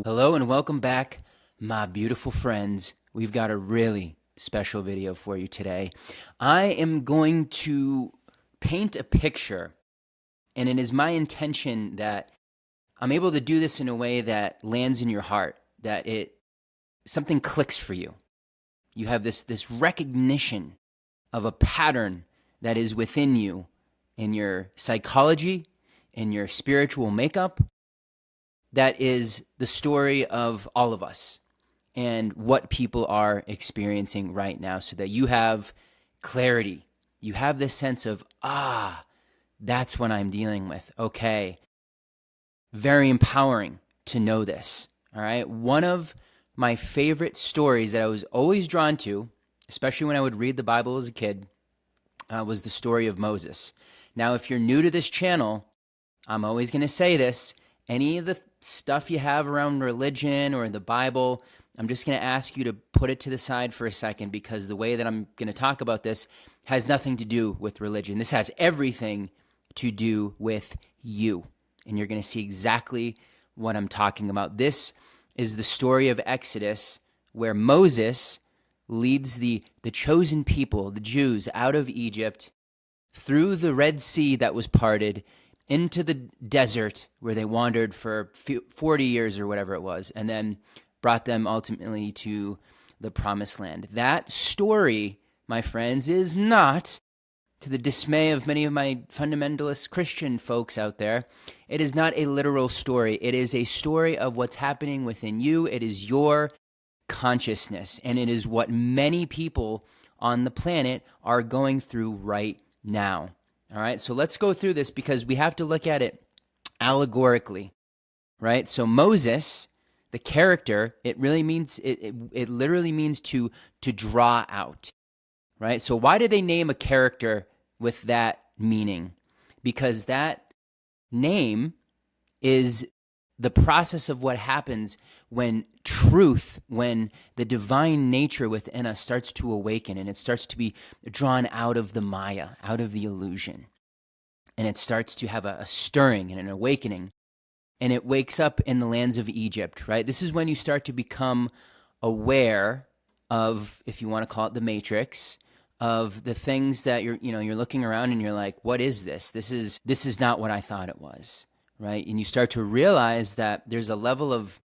Hello and welcome back, my beautiful friends. We've got a really special video for you today. I am going to paint a picture, and it is my intention that I'm able to do this in a way that lands in your heart, that it something clicks for you. You have this recognition of a pattern that is within you in your psychology, in your spiritual makeup, that is the story of all of us and what people are experiencing right now, so that you have clarity. You have this sense of, that's what I'm dealing with. Okay. Very empowering to know this. All right. One of my favorite stories that I was always drawn to, especially when I would read the Bible as a kid, was the story of Moses. Now, if you're new to this channel, I'm always going to say this. Any of the stuff you have around religion or the Bible, I'm just going to ask you to put it to the side for a second, because the way that I'm going to talk about this has nothing to do with religion. This has everything to do with you. And you're going to see exactly what I'm talking about. This is the story of Exodus, where Moses leads the chosen people, the Jews, out of Egypt through the Red Sea that was parted into the desert where they wandered for 40 years or whatever it was, and then brought them ultimately to the promised land. That story, my friends, is not, to the dismay of many of my fundamentalist Christian folks out there, it is not a literal story. It is a story of what's happening within you. It is your consciousness, and it is what many people on the planet are going through right now. All right, so let's go through this, because we have to look at it allegorically, right? So Moses, the character, it really means it literally means to draw out, right? So why did they name a character with that meaning? Because that name is the process of what happens when truth, when the divine nature within us starts to awaken, and it starts to be drawn out of the Maya, out of the illusion. And it starts to have a stirring and an awakening. And it wakes up in the lands of Egypt, right? This is when you start to become aware of, if you want to call it the matrix, of the things that you're looking around and you're like, what is this? This is not what I thought it was, right? And you start to realize that there's a level of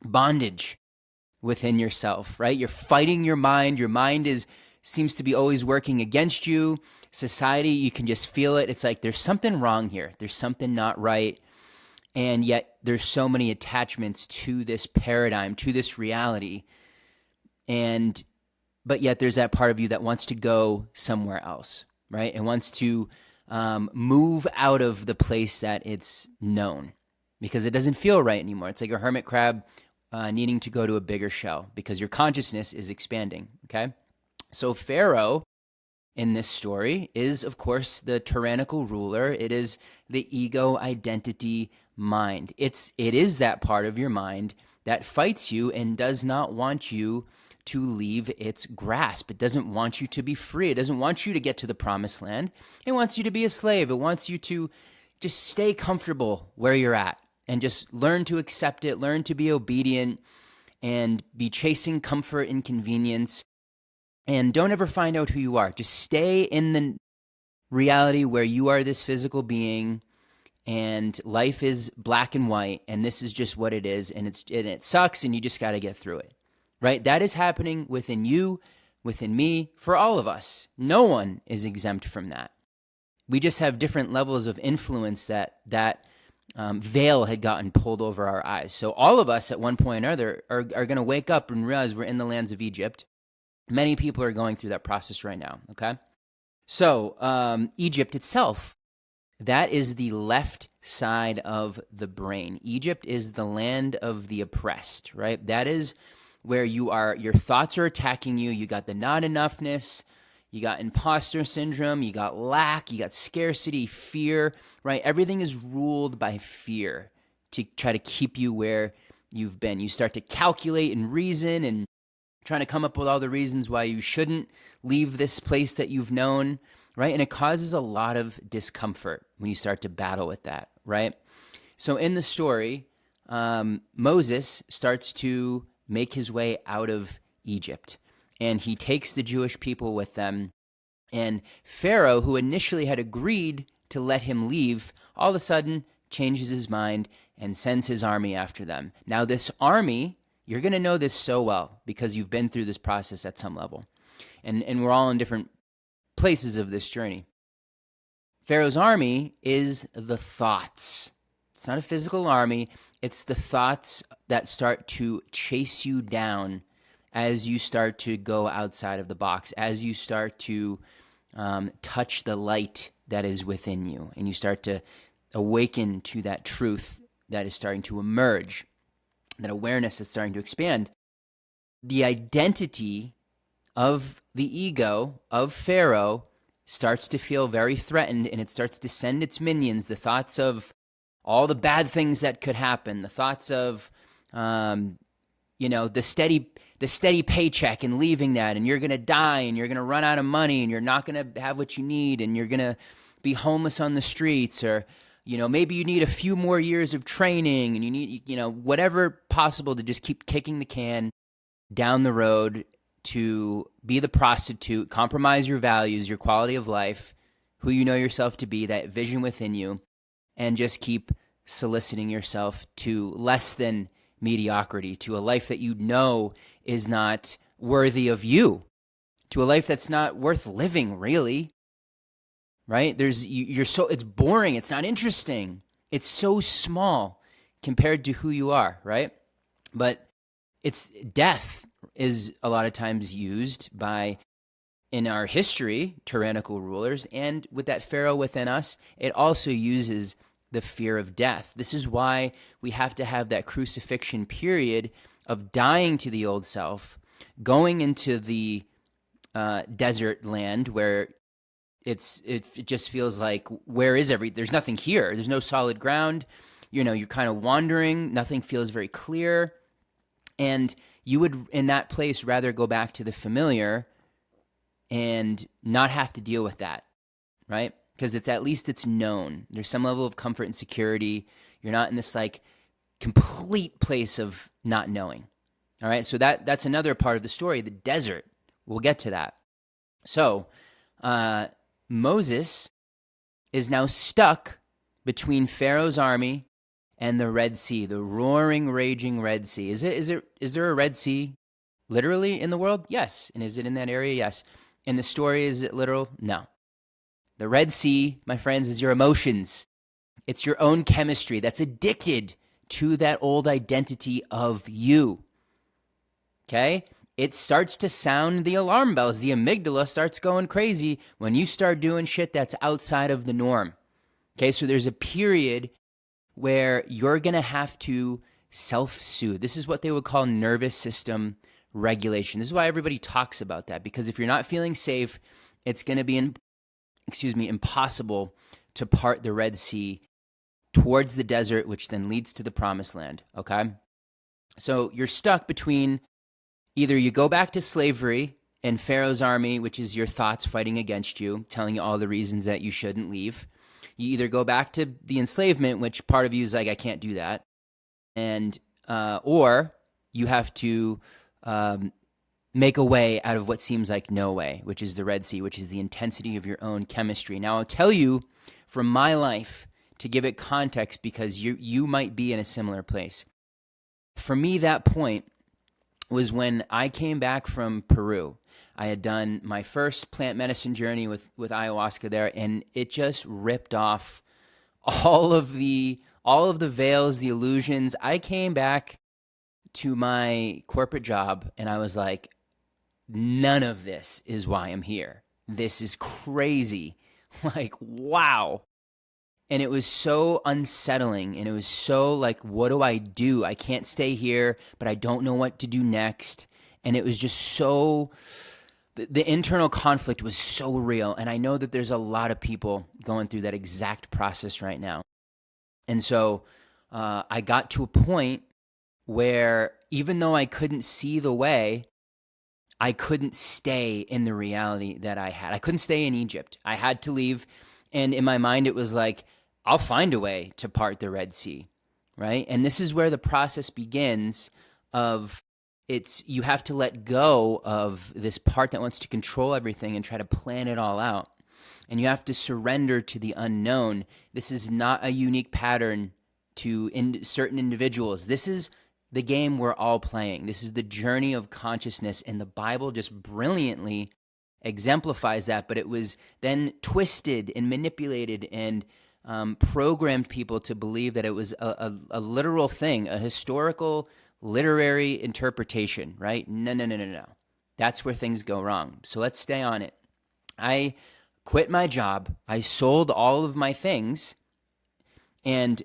bondage within yourself, right? You're fighting your mind. Your mind seems to be always working against you. Society, you can just feel it. It's like there's something wrong here. There's something not right. And yet there's so many attachments to this paradigm, to this reality. But yet there's that part of you that wants to go somewhere else, right? And wants to move out of the place that it's known, because it doesn't feel right anymore. It's like a hermit crab needing to go to a bigger shell, because your consciousness is expanding, okay? So Pharaoh in this story is, of course, the tyrannical ruler. It is the ego identity mind. It is that part of your mind that fights you and does not want you to leave its grasp. It doesn't want you to be free. It doesn't want you to get to the promised land. It wants you to be a slave. It wants you to just stay comfortable where you're at and just learn to accept it, learn to be obedient, and be chasing comfort and convenience. And don't ever find out who you are. Just stay in the reality where you are this physical being, and life is black and white, and this is just what it is, and it sucks, and you just got to get through it, right? That is happening within you, within me, for all of us. No one is exempt from that. We just have different levels of influence that veil had gotten pulled over our eyes. So all of us at one point or other are going to wake up and realize we're in the lands of Egypt. Many people are going through that process right now, okay? So Egypt itself, that is the left side of the brain. Egypt is the land of the oppressed, right? That is where your thoughts are attacking you. You got the not enoughness, you got imposter syndrome, you got lack, you got scarcity, fear, right? Everything is ruled by fear to try to keep you where you've been. You start to calculate and reason and trying to come up with all the reasons why you shouldn't leave this place that you've known, right? And it causes a lot of discomfort when you start to battle with that, right? So in the story, Moses starts to make his way out of Egypt, and he takes the Jewish people with them. And Pharaoh, who initially had agreed to let him leave, all of a sudden changes his mind and sends his army after them. Now, this army, you're going to know this so well because you've been through this process at some level. And we're all in different places of this journey. Pharaoh's army is the thoughts. It's not a physical army. It's the thoughts that start to chase you down as you start to go outside of the box, as you start to touch the light that is within you, and you start to awaken to that truth that is starting to emerge, that awareness is starting to expand. The identity of the ego of Pharaoh starts to feel very threatened, and it starts to send its minions the thoughts of all the bad things that could happen, the thoughts of the steady paycheck and leaving that, and you're going to die, and you're going to run out of money, and you're not going to have what you need, and you're going to be homeless on the streets, or maybe you need a few more years of training, and you need whatever possible to just keep kicking the can down the road to be the prostitute, compromise your values, your quality of life, who you know yourself to be, that vision within you, and just keep soliciting yourself to less than mediocrity, to a life that you know is not worthy of you, to a life that's not worth living, really. Right? It's boring. It's not interesting. It's so small compared to who you are, right? But it's death is a lot of times used by, in our history, tyrannical rulers, and with that Pharaoh within us, it also uses the fear of death. This is why we have to have that crucifixion period of dying to the old self, going into the desert land where it just feels like, where is there's nothing here. There's no solid ground. You're kind of wandering. Nothing feels very clear. And you would, in that place, rather go back to the familiar and not have to deal with that, right? Because at least it's known. There's some level of comfort and security. You're not in this like complete place of not knowing. All right, so that's another part of the story, the desert. We'll get to that. So Moses is now stuck between Pharaoh's army and the Red Sea, the roaring, raging Red Sea. Is there a Red Sea literally in the world? Yes. And is it in that area? Yes. In the story, is it literal? No. The Red Sea, my friends, is your emotions. It's your own chemistry that's addicted to that old identity of you. Okay? It starts to sound the alarm bells. The amygdala starts going crazy when you start doing shit that's outside of the norm. Okay? So there's a period where you're going to have to self-soothe. This is what they would call nervous system regulation. This is why everybody talks about that, because if you're not feeling safe, it's going to be impossible to part the Red Sea towards the desert, which then leads to the promised land, okay? So you're stuck between either you go back to slavery and Pharaoh's army, which is your thoughts fighting against you, telling you all the reasons that you shouldn't leave. You either go back to the enslavement, which part of you is like, I can't do that. And or you have to make a way out of what seems like no way, which is the Red Sea, which is the intensity of your own chemistry. Now, I'll tell you from my life to give it context, because you might be in a similar place. For me, that point was when I came back from Peru. I had done my first plant medicine journey with ayahuasca there, and it just ripped off all of the veils, the illusions. I came back to my corporate job, and I was like, none of this is why I'm here. This is crazy. Like, wow. And it was so unsettling, and it was so like, what do? I can't stay here, but I don't know what to do next. And it was just so, the internal conflict was so real. And I know that there's a lot of people going through that exact process right now. And so I got to a point where even though I couldn't see the way, I couldn't stay in the reality that I had. I couldn't stay in Egypt. I had to leave. And in my mind, it was like, I'll find a way to part the Red Sea. right? And this is where the process begins of you have to let go of this part that wants to control everything and try to plan it all out. And you have to surrender to the unknown. This is not a unique pattern to certain individuals. This is the game we're all playing. This is the journey of consciousness, and the Bible just brilliantly exemplifies that. But it was then twisted and manipulated and programmed people to believe that it was a literal thing, a historical, literary interpretation, right? No, no, no, no, no. That's where things go wrong. So let's stay on it. I quit my job. I sold all of my things. And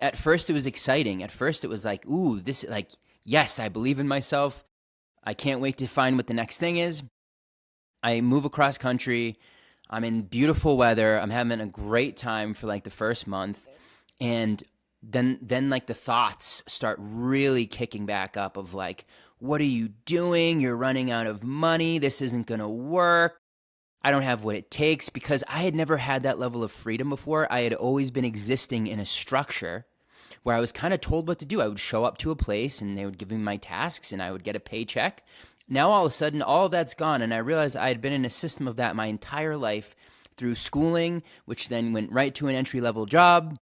at first it was exciting. At first it was like, ooh, this, like, yes, I believe in myself. I can't wait to find what the next thing is. I move across country. I'm in beautiful weather. I'm having a great time for like the first month. And then like the thoughts start really kicking back up of like, what are you doing? You're running out of money. This isn't going to work. I don't have what it takes, because I had never had that level of freedom before. I had always been existing in a structure where I was kind of told what to do. I would show up to a place and they would give me my tasks and I would get a paycheck. Now all of a sudden, all of that's gone, and I realized I had been in a system of that my entire life through schooling, which then went right to an entry-level job,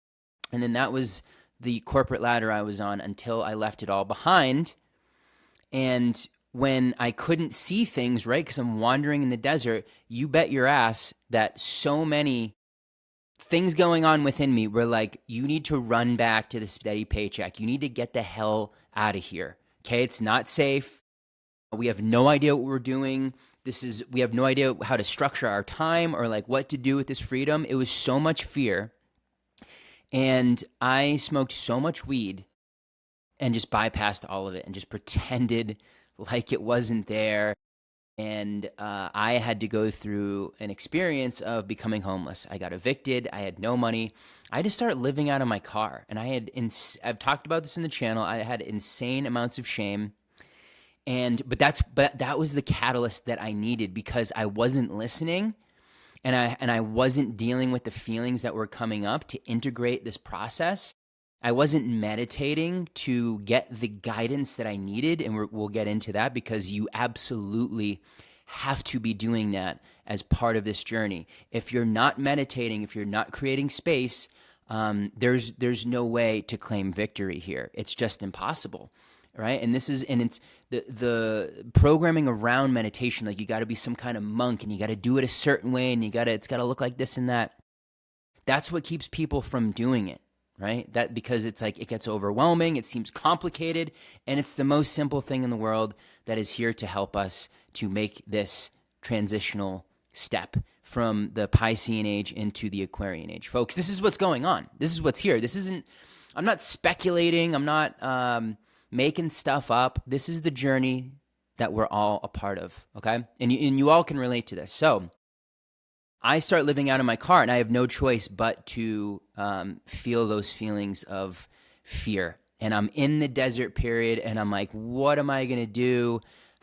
and then that was the corporate ladder I was on until I left it all behind. And when I couldn't see things, right, because I'm wandering in the desert, you bet your ass that so many things going on within me were like, you need to run back to the steady paycheck. You need to get the hell out of here. Okay, it's not safe. We have no idea what we're doing. We have no idea how to structure our time or like what to do with this freedom. It was so much fear. And I smoked so much weed and just bypassed all of it and just pretended like it wasn't there. And I had to go through an experience of becoming homeless. I got evicted. I had no money. I just started living out of my car. And I've talked about this in the channel. I had insane amounts of shame. But that was the catalyst that I needed, because I wasn't listening, and I wasn't dealing with the feelings that were coming up to integrate this process. I wasn't meditating to get the guidance that I needed, and we'll get into that, because you absolutely have to be doing that as part of this journey. If you're not meditating, if you're not creating space, there's no way to claim victory here. It's just impossible. Right. And it's the programming around meditation. Like, you got to be some kind of monk and you got to do it a certain way and it's got to look like this and that. That's what keeps people from doing it. Right. Because it's like, it gets overwhelming. It seems complicated, and it's the most simple thing in the world that is here to help us to make this transitional step from the Piscean age into the Aquarian age. Folks, this is what's going on. This is what's here. I'm not speculating. I'm not, making stuff up. This is the journey that we're all a part of, okay? And you all can relate to this. So I start living out of my car, and I have no choice but to feel those feelings of fear. And I'm in the desert period, and I'm like, what am I going to do?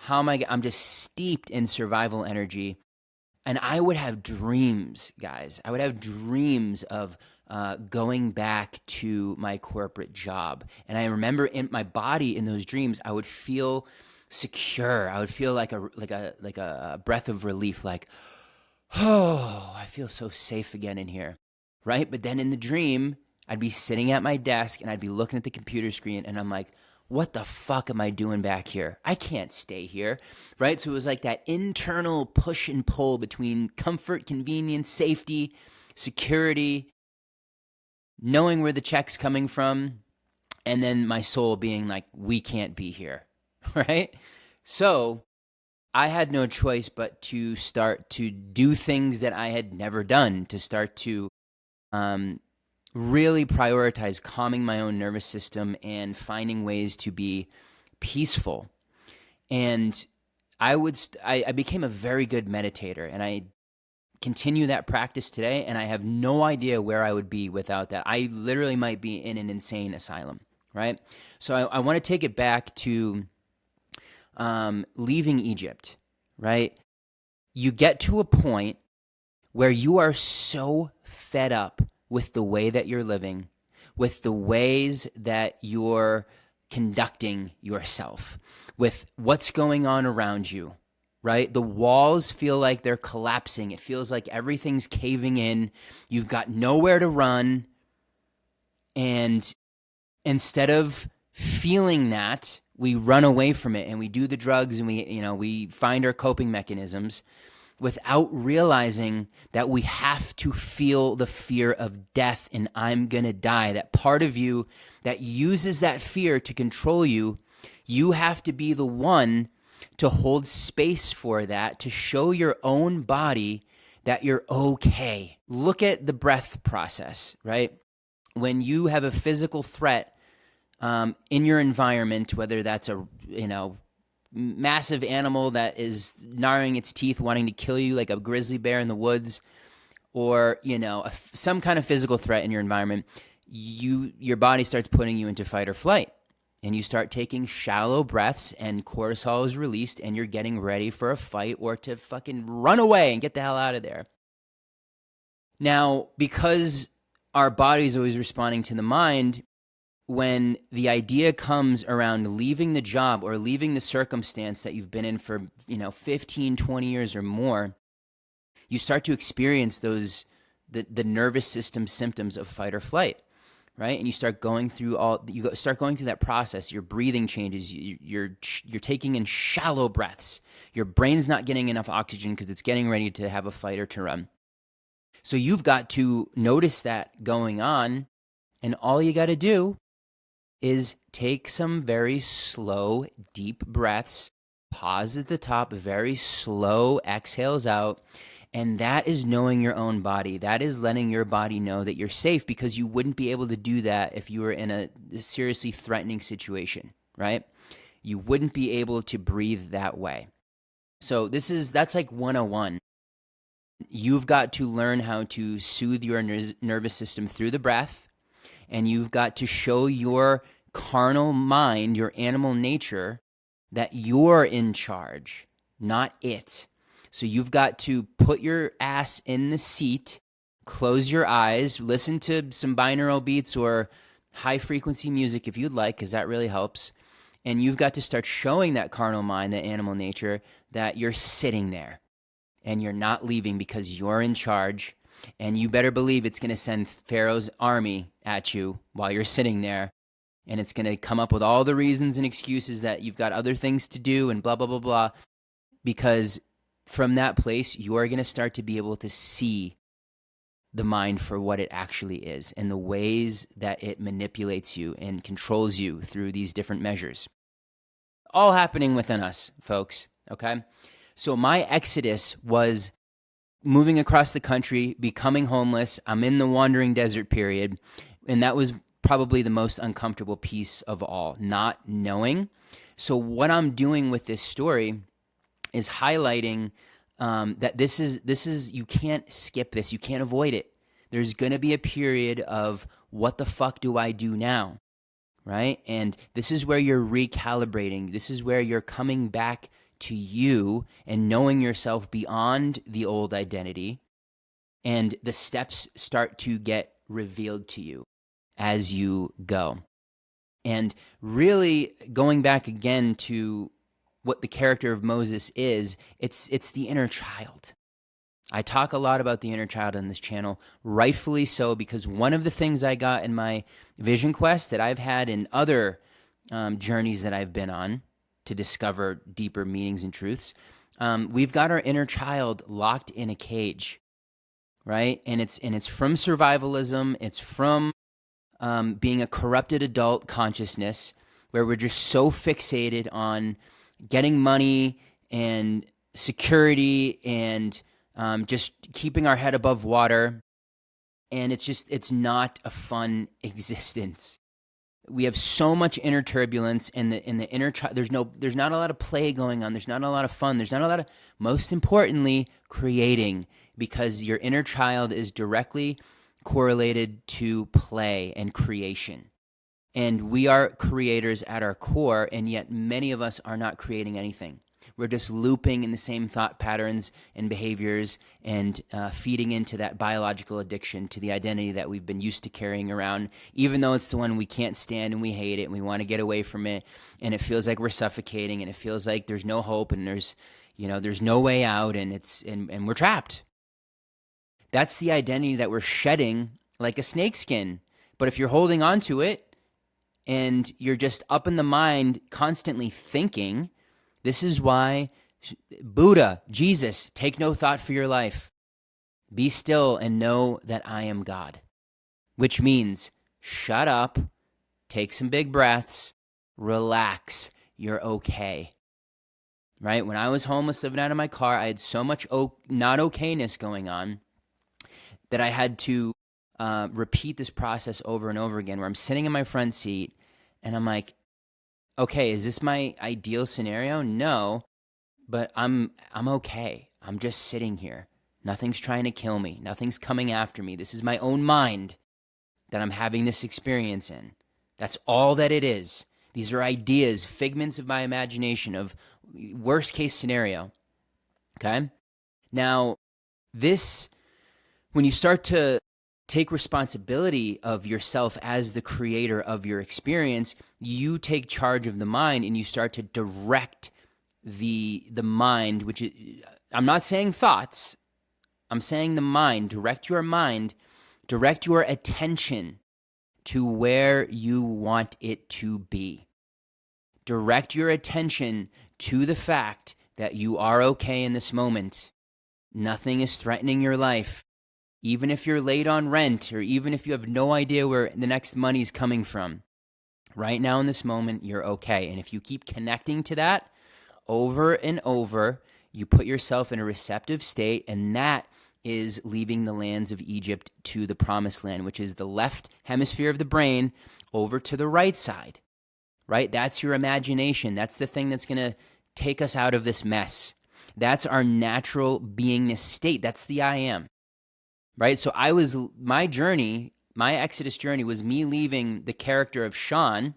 I'm just steeped in survival energy. And I would have dreams, guys. I would have dreams of going back to my corporate job. And I remember in my body, in those dreams, I would feel secure. I would feel like a breath of relief, like, oh, I feel so safe again in here, right? But then in the dream, I'd be sitting at my desk and I'd be looking at the computer screen, and I'm like, what the fuck am I doing back here? I can't stay here, right? So it was like that internal push and pull between comfort, convenience, safety, security, knowing where the check's coming from, and then my soul being like, we can't be here, right? So I had no choice but to start to do things that I had never done, to start to really prioritize calming my own nervous system and finding ways to be peaceful. And I became a very good meditator, and I continue that practice today, and I have no idea where I would be without that. I literally might be in an insane asylum, right? So I want to take it back to leaving Egypt, right? You get to a point where you are so fed up with the way that you're living, with the ways that you're conducting yourself, with what's going on around you, right? The walls feel like they're collapsing. It feels like everything's caving in. You've got nowhere to run. And instead of feeling that, we run away from it and we do the drugs and we find our coping mechanisms without realizing that we have to feel the fear of death and I'm going to die. That part of you that uses that fear to control you, you have to be the one to hold space for that, to show your own body that you're okay. Look at the breath process, right? When you have a physical threat in your environment, whether that's a massive animal that is gnarring its teeth, wanting to kill you, like a grizzly bear in the woods, or some kind of physical threat in your environment, your body starts putting you into fight or flight, and you start taking shallow breaths, and cortisol is released, and you're getting ready for a fight or to fucking run away and get the hell out of there. Now, because our body is always responding to the mind, when the idea comes around leaving the job or leaving the circumstance that you've been in for 15, 20 years or more, you start to experience the nervous system symptoms of fight or flight, right? And you start going through that process. Your breathing changes. You're taking in shallow breaths. Your brain's not getting enough oxygen because it's getting ready to have a fight or to run. So you've got to notice that going on, and all you got to do is take some very slow, deep breaths, pause at the top, very slow exhales out, and that is knowing your own body. That is letting your body know that you're safe, because you wouldn't be able to do that if you were in a seriously threatening situation, right? You wouldn't be able to breathe that way. So that's like 101. You've got to learn how to soothe your nervous system through the breath, and you've got to show your carnal mind, your animal nature, that you're in charge, not it. So you've got to put your ass in the seat, close your eyes, listen to some binaural beats or high-frequency music if you'd like, because that really helps. And you've got to start showing that carnal mind, that animal nature, that you're sitting there and you're not leaving because you're in charge. And you better believe it's going to send Pharaoh's army at you while you're sitting there. And it's going to come up with all the reasons and excuses that you've got other things to do and blah, blah, blah, blah. Because from that place, you are going to start to be able to see the mind for what it actually is and the ways that it manipulates you and controls you through these different measures. All happening within us, folks, okay? So my exodus was moving across the country, becoming homeless. I'm in the wandering desert period, and that was probably the most uncomfortable piece of all, not knowing. So what I'm doing with this story is highlighting that this is you can't skip this. You can't avoid it. There's going to be a period of what the fuck do I do now, right? And this is where you're recalibrating. This is where you're coming back to you and knowing yourself beyond the old identity, and the steps start to get revealed to you as you go. And really going back again to what the character of Moses is, it's the inner child. I talk a lot about the inner child on this channel, rightfully so, because one of the things I got in my vision quest that I've had in other journeys that I've been on to discover deeper meanings and truths, we've got our inner child locked in a cage, right? And it's from survivalism. It's from being a corrupted adult consciousness where we're just so fixated on getting money and security and just keeping our head above water. And it's not a fun existence. We have so much inner turbulence, and the inner child. There's not a lot of play going on. There's not a lot of fun. There's not a lot of, most importantly, creating, because your inner child is directly correlated to play and creation. And we are creators at our core, and yet many of us are not creating anything. We're just looping in the same thought patterns and behaviors and feeding into that biological addiction to the identity that we've been used to carrying around, even though it's the one we can't stand and we hate it and we want to get away from it. And it feels like we're suffocating and it feels like there's no hope and there's no way out and we're trapped. That's the identity that we're shedding like a snakeskin. But if you're holding on to it and you're just up in the mind constantly thinking, this is why Buddha, Jesus, take no thought for your life. Be still and know that I am God. Which means shut up, take some big breaths, relax, you're okay. Right? When I was homeless living out of my car, I had so much not okayness going on that I had to repeat this process over and over again, where I'm sitting in my front seat and I'm like, okay, is this my ideal scenario? No, but I'm okay. I'm just sitting here. Nothing's trying to kill me. Nothing's coming after me. This is my own mind that I'm having this experience in. That's all that it is. These are ideas, figments of my imagination of worst case scenario. Okay? Now, when you start to take responsibility of yourself as the creator of your experience, you take charge of the mind and you start to direct the mind, which is, I'm not saying thoughts, I'm saying the mind. Direct your mind, direct your attention to where you want it to be. Direct your attention to the fact that you are okay in this moment. Nothing is threatening your life. Even if you're late on rent, or even if you have no idea where the next money's coming from, right now in this moment, you're okay. And if you keep connecting to that over and over, you put yourself in a receptive state, and that is leaving the lands of Egypt to the promised land, which is the left hemisphere of the brain over to the right side, right? That's your imagination. That's the thing that's going to take us out of this mess. That's our natural beingness state. That's the I am. Right? So my Exodus journey was me leaving the character of Sean,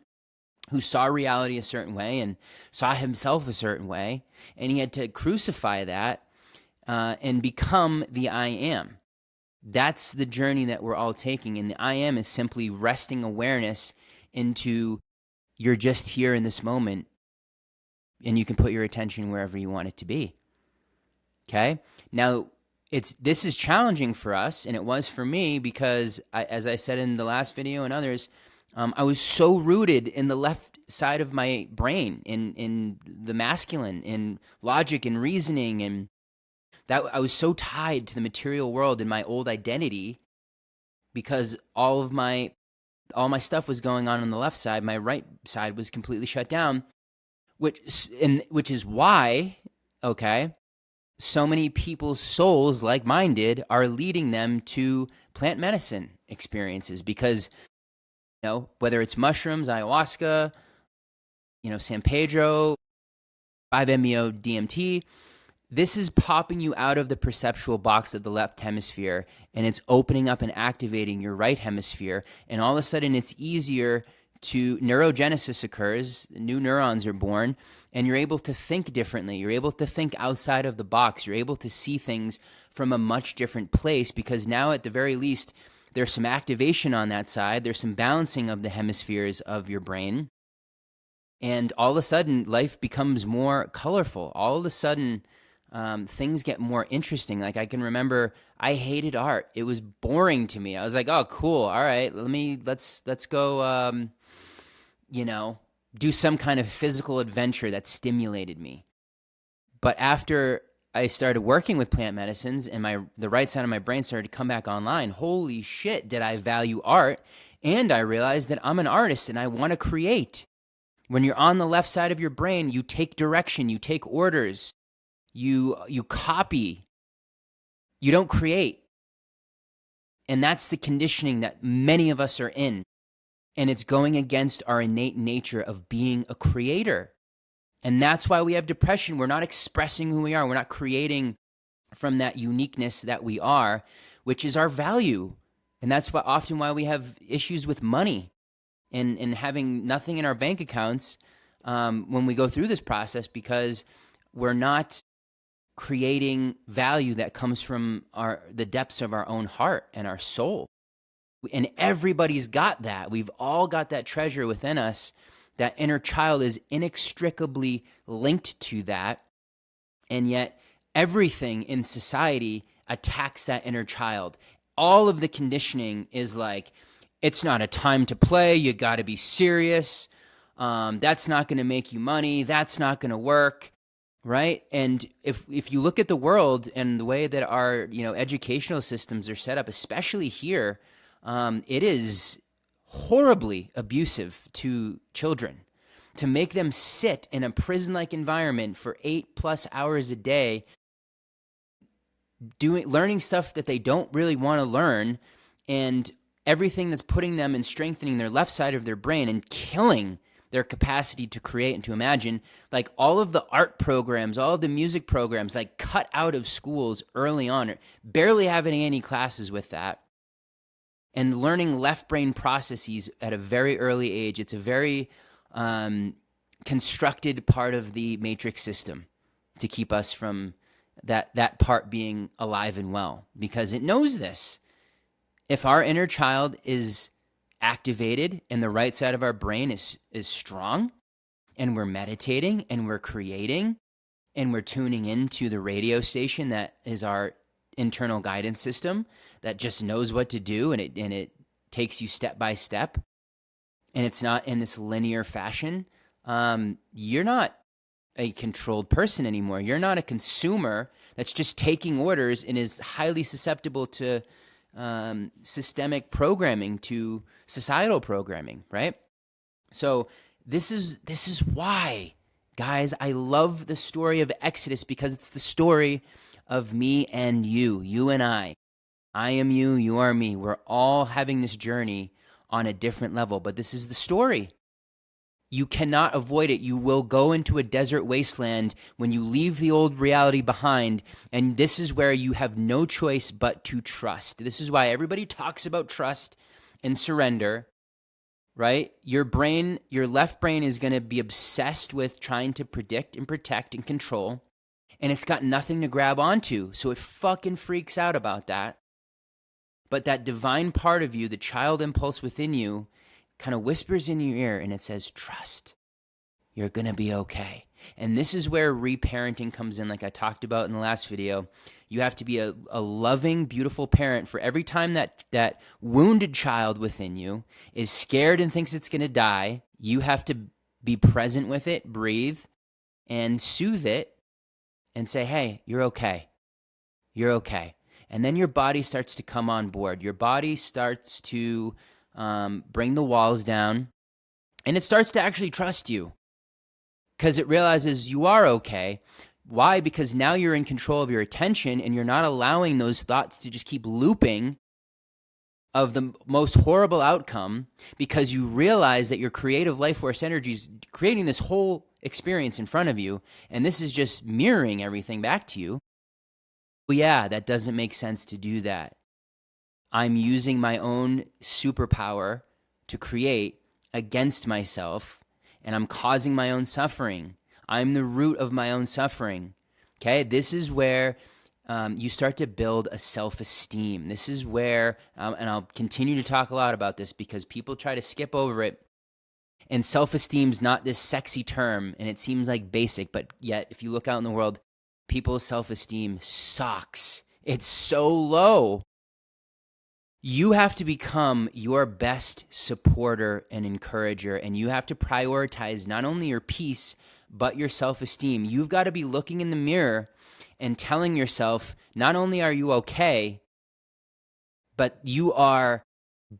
who saw reality a certain way and saw himself a certain way, and he had to crucify that and become the I am. That's the journey that we're all taking, and the I am is simply resting awareness into you're just here in this moment, and you can put your attention wherever you want it to be. Okay? Now, this is challenging for us, and it was for me because, as I said in the last video and others, I was so rooted in the left side of my brain, in the masculine, in logic and reasoning, and that I was so tied to the material world in my old identity because all my stuff was going on the left side. My right side was completely shut down, which is why, okay, so many people's souls, like mine did, are leading them to plant medicine experiences because, whether it's mushrooms, ayahuasca, San Pedro, 5-MeO DMT, this is popping you out of the perceptual box of the left hemisphere, and it's opening up and activating your right hemisphere, and all of a sudden it's easier neurogenesis occurs, new neurons are born, and you're able to think differently. You're able to think outside of the box. You're able to see things from a much different place because now, at the very least, there's some activation on that side. There's some balancing of the hemispheres of your brain. And all of a sudden, life becomes more colorful. All of a sudden, things get more interesting. Like, I can remember I hated art. It was boring to me. I was like, oh, cool. All right, let's go, do some kind of physical adventure that stimulated me. But after I started working with plant medicines and the right side of my brain started to come back online, holy shit, did I value art. And I realized that I'm an artist and I want to create. When you're on the left side of your brain, you take direction, you take orders, you copy, you don't create. And that's the conditioning that many of us are in. And it's going against our innate nature of being a creator. And that's why we have depression. We're not expressing who we are. We're not creating from that uniqueness that we are, which is our value. And that's often why we have issues with money and having nothing in our bank accounts when we go through this process, because we're not creating value that comes from the depths of our own heart and our soul. And everybody's got that. We've all got that treasure within us. That inner child is inextricably linked to that. And yet everything in society attacks that inner child. All of the conditioning is like, it's not a time to play. You got to be serious. That's not going to make you money. That's not going to work. Right. And if you look at the world and the way that our, educational systems are set up, especially here, it is horribly abusive to children. To make them sit in a prison-like environment for 8+ hours a day, learning stuff that they don't really want to learn, and everything that's putting them and strengthening their left side of their brain and killing their capacity to create and to imagine, like all of the art programs, all of the music programs, like cut out of schools early on, barely having any classes with that, and learning left brain processes at a very early age. It's a very constructed part of the matrix system to keep us from that part being alive and well, because it knows this. If our inner child is activated and the right side of our brain is strong, and we're meditating and we're creating and we're tuning into the radio station that is our internal guidance system that just knows what to do, and it takes you step by step, and it's not in this linear fashion, you're not a controlled person anymore. You're not a consumer that's just taking orders and is highly susceptible to systemic programming, to societal programming, right? So this is why, guys, I love the story of Exodus, because it's the story of me and you and I. I am you, you are me. We're all having this journey on a different level, but this is the story. You cannot avoid it. You will go into a desert wasteland when you leave the old reality behind, and this is where you have no choice but to trust. This is why everybody talks about trust and surrender, right? Your brain, your left brain, is going to be obsessed with trying to predict and protect and control, and it's got nothing to grab onto, so it fucking freaks out about that. But that divine part of you, the child impulse within you, kind of whispers in your ear and it says, trust. You're going to be okay. And this is where reparenting comes in, like I talked about in the last video. You have to be a loving, beautiful parent for every time that wounded child within you is scared and thinks it's going to die. You have to be present with it, breathe, and soothe it and say, hey, you're okay. You're okay. And then your body starts to come on board. Your body starts to bring the walls down, and it starts to actually trust you because it realizes you are okay. Why? Because now you're in control of your attention, and you're not allowing those thoughts to just keep looping of the most horrible outcome, because you realize that your creative life force energy is creating this whole experience in front of you, and this is just mirroring everything back to you. Well, yeah, that doesn't make sense to do that. I'm using my own superpower to create against myself, and I'm causing my own suffering. I'm the root of my own suffering. Okay, this is where you start to build a self-esteem. This is where, and I'll continue to talk a lot about this because people try to skip over it. And self-esteem's not this sexy term, and it seems like basic, but yet if you look out in the world, people's self-esteem sucks. It's so low. You have to become your best supporter and encourager, and you have to prioritize not only your peace, but your self-esteem. You've got to be looking in the mirror and telling yourself, not only are you okay, but you are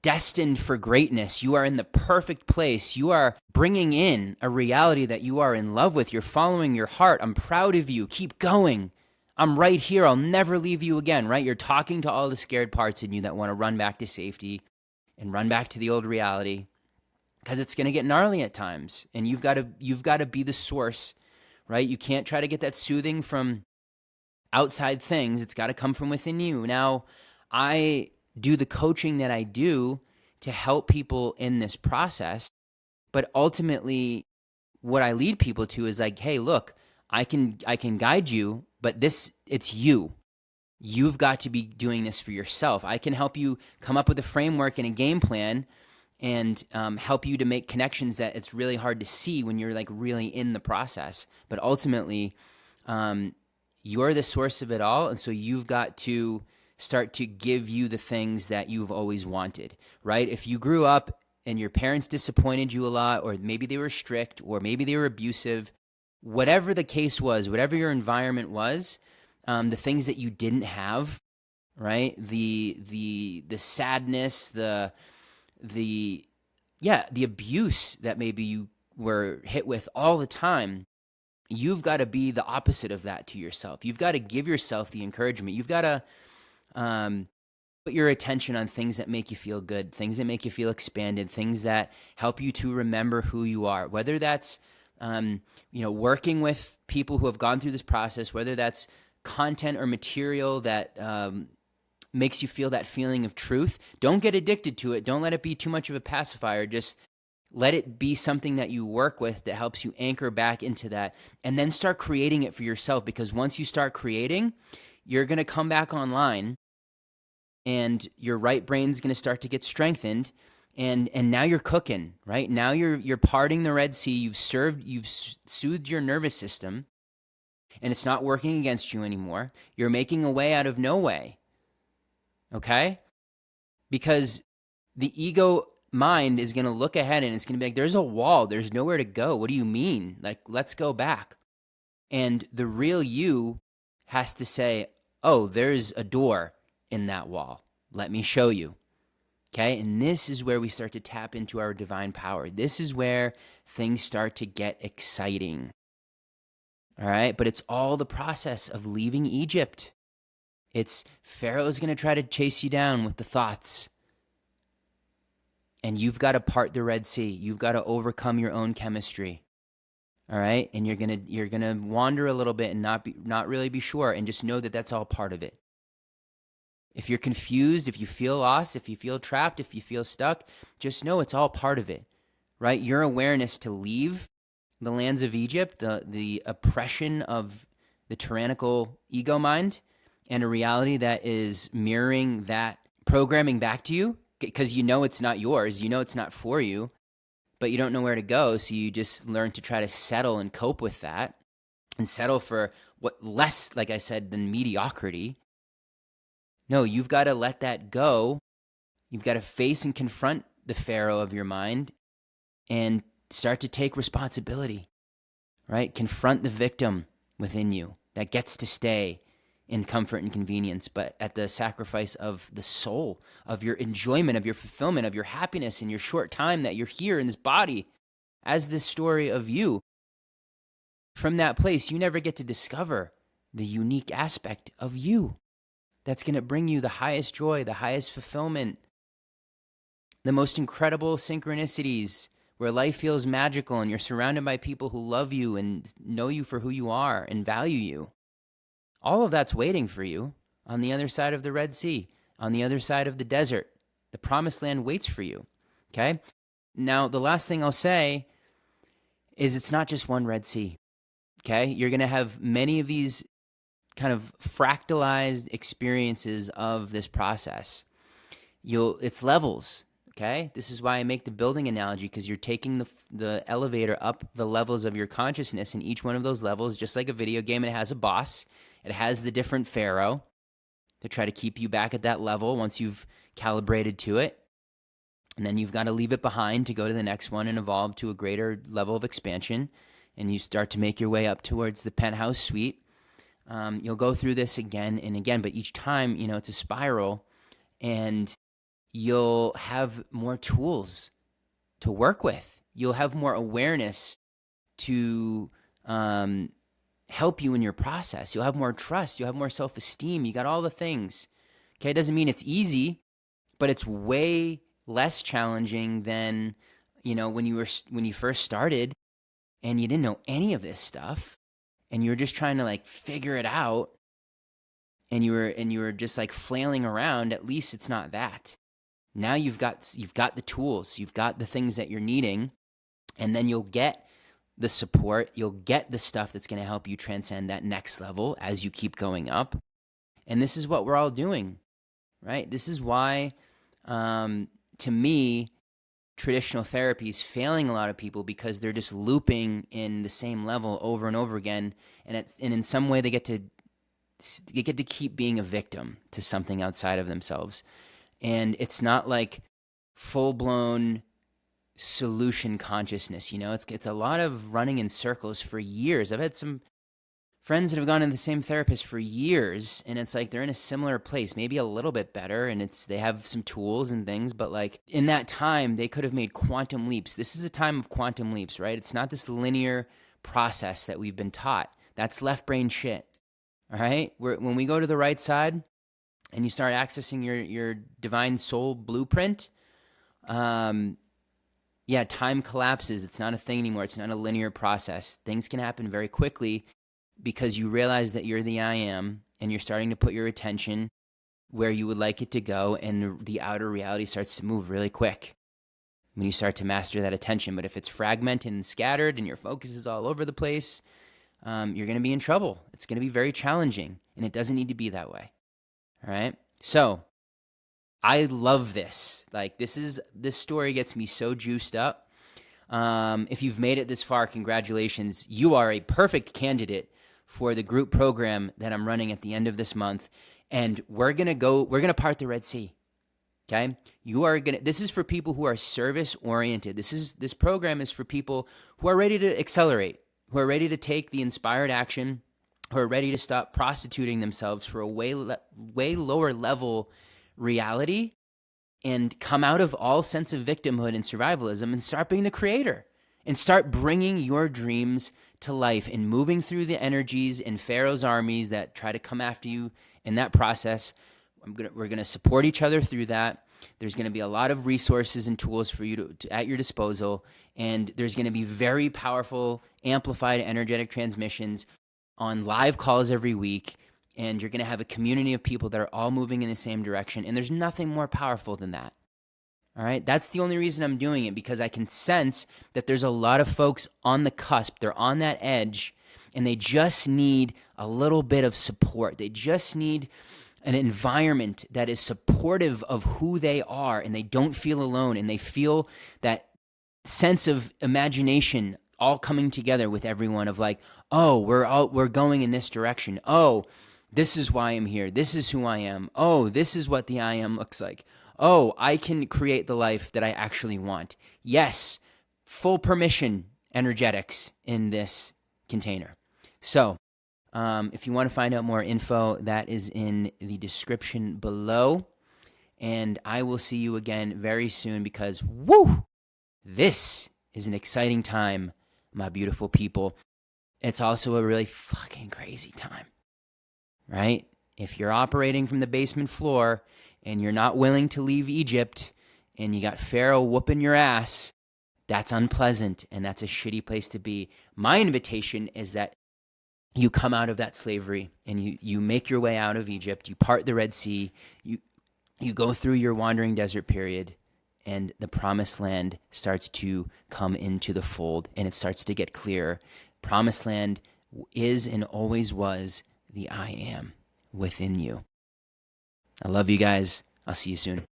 destined for greatness. You are in the perfect place. You are bringing in a reality that you are in love with. You're following your heart. I'm proud of you. Keep going. I'm right here. I'll never leave you again, right? You're talking to all the scared parts in you that want to run back to safety and run back to the old reality, because it's going to get gnarly at times, and you've got to be the source, right? You can't try to get that soothing from outside things. It's got to come from within you. Now, I do the coaching that I do to help people in this process, but ultimately what I lead people to is like, hey, look, I can guide you, but it's you. You've got to be doing this for yourself. I can help you come up with a framework and a game plan and help you to make connections that it's really hard to see when you're like really in the process. But ultimately, you're the source of it all. And so you've got to start to give you the things that you've always wanted, right? If you grew up and your parents disappointed you a lot, or maybe they were strict, or maybe they were abusive, whatever the case was, whatever your environment was, the things that you didn't have, right? The sadness, the abuse that maybe you were hit with all the time. You've got to be the opposite of that to yourself. You've got to give yourself the encouragement. You've got to put your attention on things that make you feel good, things that make you feel expanded, things that help you to remember who you are. Whether that's working with people who have gone through this process, whether that's content or material that makes you feel that feeling of truth. Don't get addicted to it. Don't let it be too much of a pacifier. Just let it be something that you work with that helps you anchor back into that, and then start creating it for yourself. Because once you start creating, you're going to come back online and your right brain's going to start to get strengthened. And now you're cooking, right? Now you're parting the Red Sea. You've soothed your nervous system, and it's not working against you anymore. You're making a way out of no way. Okay? Because the ego mind is going to look ahead and it's going to be like, there's a wall. There's nowhere to go. What do you mean? Like, let's go back. And the real you has to say, oh, there's a door in that wall. Let me show you. Okay? And this is where we start to tap into our divine power. This is where things start to get exciting. All right? But it's all the process of leaving Egypt. It's Pharaoh's going to try to chase you down with the thoughts. And you've got to part the Red Sea. You've got to overcome your own chemistry. All right? And you're going to wander a little bit and not really be sure, and just know that that's all part of it. If you're confused, if you feel lost, if you feel trapped, if you feel stuck, just know it's all part of it. Right? Your awareness to leave the lands of Egypt, the oppression of the tyrannical ego mind, and a reality that is mirroring that programming back to you, because you know it's not yours, you know it's not for you, but you don't know where to go, so you just learn to try to settle and cope with that, and settle for what less, like I said, than mediocrity. No, you've got to let that go. You've got to face and confront the Pharaoh of your mind and start to take responsibility, right? Confront the victim within you that gets to stay in comfort and convenience, but at the sacrifice of the soul, of your enjoyment, of your fulfillment, of your happiness in your short time that you're here in this body as this story of you. From that place, you never get to discover the unique aspect of you that's going to bring you the highest joy, the highest fulfillment, the most incredible synchronicities, where life feels magical and you're surrounded by people who love you and know you for who you are and value you. All of that's waiting for you on the other side of the Red Sea, on the other side of the desert. The promised land waits for you, okay? Now, the last thing I'll say is it's not just one Red Sea, okay? You're going to have many of these kind of fractalized experiences of this process. It's levels, okay? This is why I make the building analogy, because you're taking the elevator up the levels of your consciousness, and each one of those levels, just like a video game, it has a boss. It has the different Pharaoh to try to keep you back at that level once you've calibrated to it. And then you've got to leave it behind to go to the next one and evolve to a greater level of expansion. And you start to make your way up towards the penthouse suite. You'll go through this again and again, but each time, it's a spiral, and you'll have more tools to work with. You'll have more awareness to help you in your process. You'll have more trust. You'll have more self-esteem. You got all the things. Okay, it doesn't mean it's easy, but it's way less challenging than, when you first started and you didn't know any of this stuff, and you were just trying to figure it out, and you were just flailing around. At least it's not that. Now you've got the tools, you've got the things that you're needing, and then you'll get the support. You'll get the stuff that's going to help you transcend that next level as you keep going up. And this is what we're all doing, right? This is why, to me, traditional therapy is failing a lot of people, because they're just looping in the same level over and over again. And in some way they get to keep being a victim to something outside of themselves. And it's not like full-blown solution consciousness, it's a lot of running in circles for years. I've had some friends that have gone to the same therapist for years, and it's like they're in a similar place, maybe a little bit better, and they have some tools and things, but like in that time they could have made quantum leaps. This is a time of quantum leaps, right? It's not this linear process that we've been taught. That's left brain shit. All right? When we go to the right side and you start accessing your divine soul blueprint, time collapses. It's not a thing anymore. It's not a linear process. Things can happen very quickly, because you realize that you're the I am, and you're starting to put your attention where you would like it to go, and the outer reality starts to move really quick when you start to master that attention. But if it's fragmented and scattered and your focus is all over the place, you're going to be in trouble. It's going to be very challenging, and it doesn't need to be that way. All right? So I love this. Like, this story gets me so juiced up. If you've made it this far, congratulations. You are a perfect candidate for the group program that I'm running at the end of this month. And we're going to part the Red Sea. Okay? This is for people who are service oriented. This program is for people who are ready to accelerate, who are ready to take the inspired action, who are ready to stop prostituting themselves for a way lower level reality, and come out of all sense of victimhood and survivalism and start being the creator, and start bringing your dreams to life and moving through the energies and Pharaoh's armies that try to come after you in that process. We're going to support each other through that. There's going to be a lot of resources and tools for you to at your disposal, and there's going to be very powerful, amplified energetic transmissions on live calls every week, and you're going to have a community of people that are all moving in the same direction, and there's nothing more powerful than that. All right? That's the only reason I'm doing it, because I can sense that there's a lot of folks on the cusp. They're on that edge, and they just need a little bit of support. They just need an environment that is supportive of who they are, and they don't feel alone, and they feel that sense of imagination all coming together with everyone, of like, oh, we're going in this direction. Oh, this is why I'm here. This is who I am. Oh, this is what the I am looks like. Oh, I can create the life that I actually want. Yes, full permission energetics in this container. So, if you want to find out more info, that is in the description below. And I will see you again very soon, because, this is an exciting time, my beautiful people. It's also a really fucking crazy time, right? If you're operating from the basement floor and you're not willing to leave Egypt and you got Pharaoh whooping your ass, that's unpleasant, and that's a shitty place to be. My invitation is that you come out of that slavery and you make your way out of Egypt. You part the Red Sea. You go through your wandering desert period, and the promised land starts to come into the fold, and it starts to get clearer. Promised land is and always was the I am within you. I love you guys. I'll see you soon.